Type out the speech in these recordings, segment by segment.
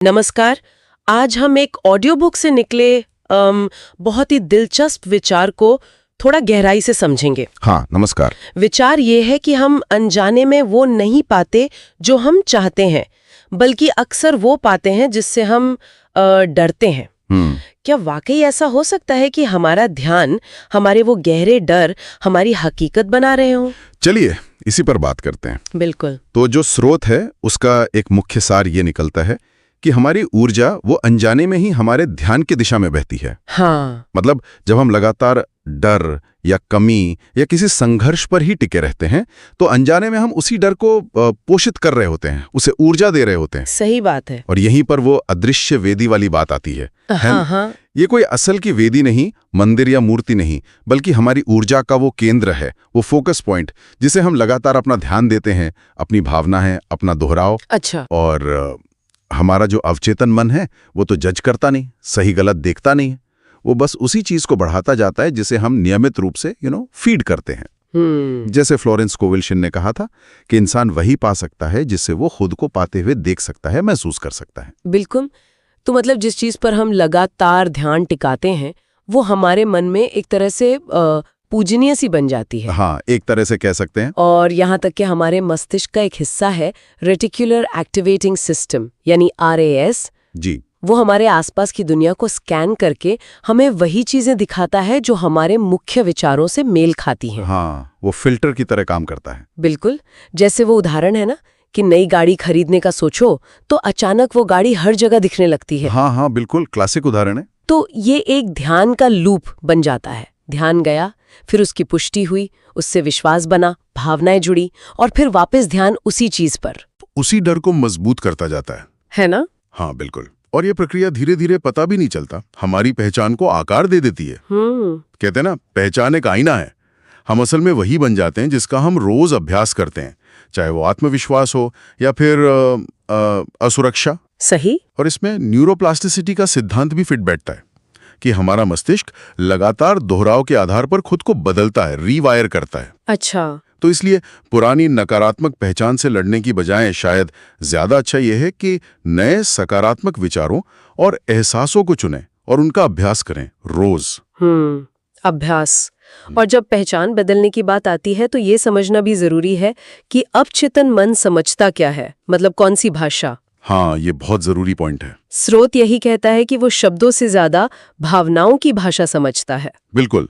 नमस्कार। आज हम एक ऑडियो बुक से निकले बहुत ही दिलचस्प विचार को थोड़ा गहराई से समझेंगे। हाँ, नमस्कार। विचार ये है कि हम अनजाने में वो नहीं पाते जो हम चाहते हैं, बल्कि अक्सर वो पाते हैं जिससे हम डरते हैं। क्या वाकई ऐसा हो सकता है कि हमारा ध्यान, हमारे वो गहरे डर हमारी हकीकत बना रहे हों? चलिए इसी पर बात करते हैं। बिल्कुल। तो जो स्रोत है उसका एक मुख्य सार ये निकलता है कि हमारी ऊर्जा वो अनजाने में ही हमारे ध्यान की दिशा में बहती है। हाँ। मतलब जब हम लगातार डर या कमी या किसी संघर्ष पर ही टिके रहते हैं तो अनजाने में हम उसी डर को पोषित कर रहे होते हैं, उसे ऊर्जा दे रहे होते हैं। सही बात है। और यहीं पर वो अदृश्य वेदी वाली बात आती है। हाँ। ये कोई असल की वेदी नहीं, मंदिर या मूर्ति नहीं, बल्कि हमारी ऊर्जा का वो केंद्र है, वो फोकस पॉइंट जिसे हम लगातार अपना ध्यान देते हैं। अपनी भावना है, अपना दोहराव। अच्छा। और हमारा जो अवचेतन मन है वो तो जज करता नहीं, सही गलत देखता नहीं है, वो बस उसी चीज को बढ़ाता जाता है जिसे हम नियमित रूप से फीड करते हैं। जैसे फ्लोरेंस कोविल्शिन ने कहा था कि इंसान वही पा सकता है जिससे वो खुद को पाते हुए देख सकता है, महसूस कर सकता है। बिल्कुल। तो मतलब जिस चीज पर हम लगातार ध्यान टिकाते हैं वो हमारे मन में एक तरह से पूजनीय सी बन जाती है। हाँ, एक तरह से कह सकते हैं। और यहाँ तक कि हमारे मस्तिष्क का एक हिस्सा है रेटिकुलर एक्टिवेटिंग सिस्टम यानी RAS जी। वो हमारे आसपास की दुनिया को स्कैन करके हमें वही चीजें दिखाता है जो हमारे मुख्य विचारों से मेल खाती हैं। हाँ, वो फिल्टर की तरह काम करता है। बिल्कुल। जैसे वो उदाहरण है ना कि नई गाड़ी खरीदने का सोचो तो अचानक वो गाड़ी हर जगह दिखने लगती है। हाँ, बिल्कुल क्लासिक उदाहरण है। तो ये एक ध्यान का लूप बन जाता है। ध्यान गया, फिर उसकी पुष्टि हुई, उससे विश्वास बना, भावनाएं जुड़ी और फिर वापस ध्यान उसी चीज पर। उसी डर को मजबूत करता जाता है ना? हाँ, बिल्कुल। और ये प्रक्रिया धीरे धीरे पता भी नहीं चलता हमारी पहचान को आकार दे देती है। कहते हैं ना, पहचान एक आईना है। हम असल में वही बन जाते हैं जिसका हम रोज अभ्यास करते हैं, चाहे वो आत्मविश्वास हो या फिर असुरक्षा। सही। और इसमें न्यूरोप्लास्टिसिटी का सिद्धांत भी फिट बैठता है कि हमारा मस्तिष्क लगातार दोहराव के आधार पर खुद को बदलता है, रीवायर करता है। अच्छा। तो इसलिए पुरानी नकारात्मक पहचान से लड़ने की बजाय शायद ज्यादा अच्छा यह है कि नए सकारात्मक विचारों और एहसासों को चुनें और उनका अभ्यास करें रोज। अभ्यास। और जब पहचान बदलने की बात आती है तो ये समझना भी जरूरी है कि अवचेतन मन समझता क्या है, मतलब कौन सी भाषा। हाँ, ये बहुत जरूरी पॉइंट है। स्रोत यही कहता है कि वो शब्दों से ज्यादा भावनाओं की भाषा समझता है। बिल्कुल।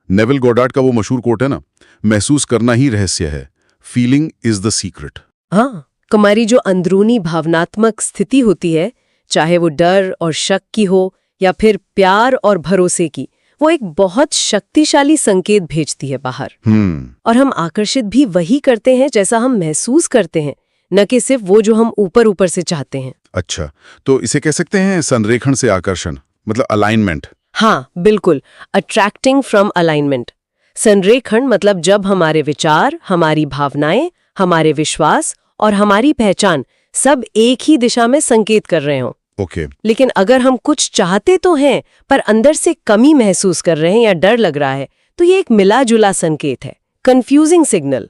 नेविल गॉडार्ड का वो मशहूर कोट है ना, महसूस करना ही रहस्य है, फीलिंग इज द सीक्रेट। हाँ, हमारी जो अंदरूनी भावनात्मक स्थिति होती है, चाहे वो डर और शक की हो या फिर प्यार और भरोसे की, वो एक बहुत शक्तिशाली संकेत भेजती है बाहर। और हम आकर्षित भी वही करते हैं जैसा हम महसूस करते हैं, न कि सिर्फ वो जो हम ऊपर ऊपर से चाहते हैं। अच्छा, तो इसे कह सकते हैं संरेखण से आकर्षण, मतलब अलाइनमेंट। हाँ, बिल्कुल। Attracting from alignment. संरेखण मतलब जब हमारे विचार, हमारी भावनाएं, हमारे विश्वास और हमारी पहचान सब एक ही दिशा में संकेत कर रहे हों। ओके। लेकिन अगर हम कुछ चाहते तो हैं पर अंदर से कमी महसूस कर रहे हैं या डर लग रहा है, तो ये एक मिला जुला संकेत है, कंफ्यूजिंग सिग्नल।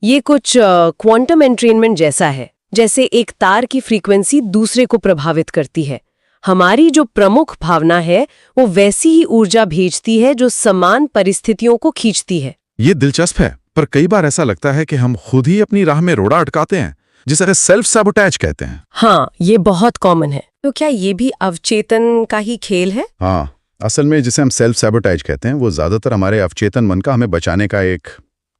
ये कुछ क्वांटम एंट्रेनमेंट जैसा है, जैसे एक तार की फ्रीक्वेंसी दूसरे को प्रभावित करती है। हमारी जो प्रमुख भावना है वो वैसी ही ऊर्जा भेजती है जो समान परिस्थितियों को खींचती है। ये दिलचस्प है, पर कई बार ऐसा लगता है कि हम खुद ही अपनी राह में रोड़ा अटकाते हैं, जिसे सेल्फ सैबोटेज कहते हैं। हाँ, ये बहुत कॉमन है। तो क्या ये भी अवचेतन का ही खेल है? हाँ, असल में जिसे हम सेल्फ सैबोटेज कहते हैं वो ज्यादातर हमारे अवचेतन मन का हमें बचाने का एक,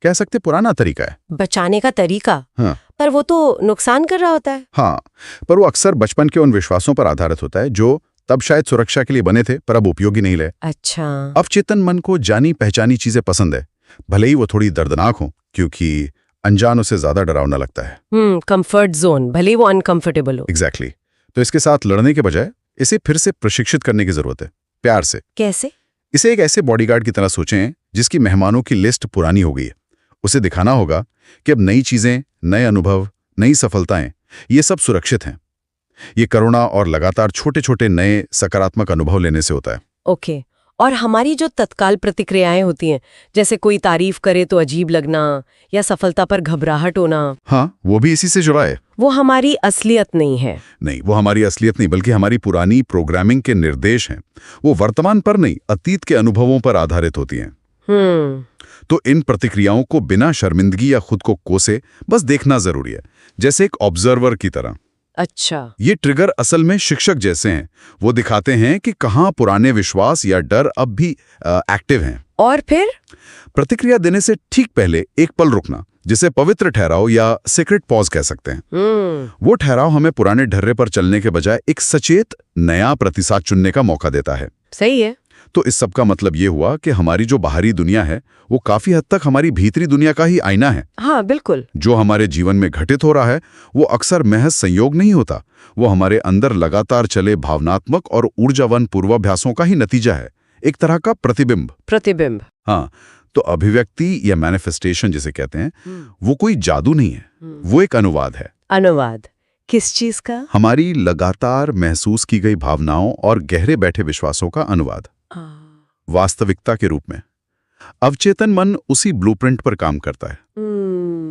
कह सकते पुराना तरीका है। बचाने का तरीका? हाँ। पर वो तो नुकसान कर रहा होता है। हाँ, पर वो अक्सर बचपन के उन विश्वासों पर आधारित होता है जो तब शायद सुरक्षा के लिए बने थे पर अब उपयोगी नहीं रहे। अच्छा। अवचेतन मन को जानी पहचानी चीजें पसंद है, भले ही वो थोड़ी दर्दनाक हो, क्योंकि अनजान उसे ज्यादा डरावना लगता है। कंफर्ट जोन, भले वो अनकंफर्टेबल हो। एग्जैक्टली। तो इसके साथ लड़ने के बजाय इसे फिर से प्रशिक्षित करने की जरूरत है, प्यार से। कैसे? इसे एक ऐसे बॉडीगार्ड की तरह सोचें जिसकी मेहमानों की लिस्ट पुरानी हो गई है। उसे दिखाना होगा कि अब नई चीजें, नए अनुभव, नई सफलताएं, ये सब सुरक्षित हैं। ये करुणा और लगातार छोटे छोटे नए सकारात्मक अनुभव लेने से होता है। ओके। और हमारी जो तत्काल प्रतिक्रियाएं होती हैं, जैसे कोई तारीफ करे तो अजीब लगना या सफलता पर घबराहट होना, हाँ, वो भी इसी से जुड़ा है। वो हमारी असलियत नहीं है। नहीं, वो हमारी असलियत नहीं, बल्कि हमारी पुरानी प्रोग्रामिंग के निर्देश हैं। वो वर्तमान पर नहीं, अतीत के अनुभवों पर आधारित होती हैं। तो इन प्रतिक्रियाओं को बिना शर्मिंदगी या खुद को कोसे बस देखना जरूरी है, जैसे एक ऑब्जर्वर की तरह। अच्छा। ये ट्रिगर असल में शिक्षक जैसे हैं। वो दिखाते हैं कि कहाँ पुराने विश्वास या डर अब भी एक्टिव हैं। और फिर प्रतिक्रिया देने से ठीक पहले एक पल रुकना, जिसे पवित्र ठहराव या सीक्रेट पॉज कह सकते हैं। वो ठहराव हमें पुराने ढर्रे पर चलने के बजाय एक सचेत नया प्रतिसाद चुनने का मौका देता है। सही है। तो इस सब का मतलब ये हुआ कि हमारी जो बाहरी दुनिया है वो काफी हद तक हमारी भीतरी दुनिया का ही आईना है। हाँ, बिल्कुल। जो हमारे जीवन में घटित हो रहा है वो अक्सर महज संयोग नहीं होता, वो हमारे अंदर लगातार चले भावनात्मक और ऊर्जावान पूर्वाभ्यासों का ही नतीजा है, एक तरह का प्रतिबिंब। हाँ, तो अभिव्यक्ति या मैनिफेस्टेशन जिसे कहते हैं, वो कोई जादू नहीं है, वो एक अनुवाद है। अनुवाद किस चीज का? हमारी लगातार महसूस की गई भावनाओं और गहरे बैठे विश्वासों का अनुवाद, वास्तविकता के रूप में। अवचेतन मन उसी ब्लूप्रिंट पर काम करता है।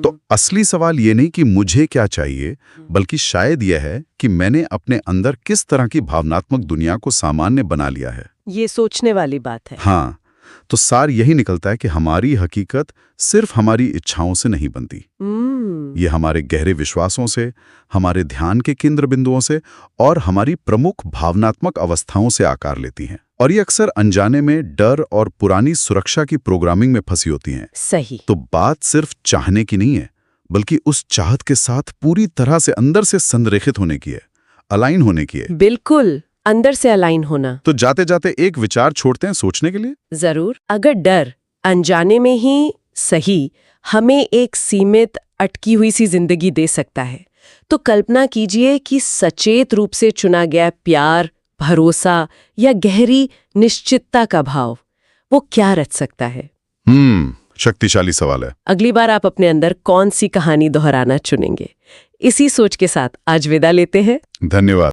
तो असली सवाल ये नहीं कि मुझे क्या चाहिए, बल्कि शायद यह है कि मैंने अपने अंदर किस तरह की भावनात्मक दुनिया को सामान्य बना लिया है। ये सोचने वाली बात है। हाँ, तो सार यही निकलता है कि हमारी हकीकत सिर्फ हमारी इच्छाओं से नहीं बनती। ये हमारे गहरे विश्वासों से, हमारे ध्यान के केंद्र बिंदुओं से और हमारी प्रमुख भावनात्मक अवस्थाओं से आकार लेती हैं। और ये अक्सर अनजाने में डर और पुरानी सुरक्षा की प्रोग्रामिंग में फंसी होती हैं। सही। तो बात सिर्फ चाहने की नहीं है, बल्कि उस चाहत के साथ पूरी तरह से अंदर से संरेखित होने की है, अलाइन होने की है। बिल्कुल, अंदर से अलाइन होना। तो जाते जाते एक विचार छोड़ते हैं सोचने के लिए। जरूर। अगर डर अनजाने में ही सही हमें एक सीमित अटकी हुई सी जिंदगी दे सकता है, तो कल्पना कीजिए कि सचेत रूप से चुना गया प्यार, भरोसा या गहरी निश्चितता का भाव वो क्या रच सकता है। शक्तिशाली सवाल है। अगली बार आप अपने अंदर कौन सी कहानी दोहराना चुनेंगे? इसी सोच के साथ आज विदा लेते हैं। धन्यवाद।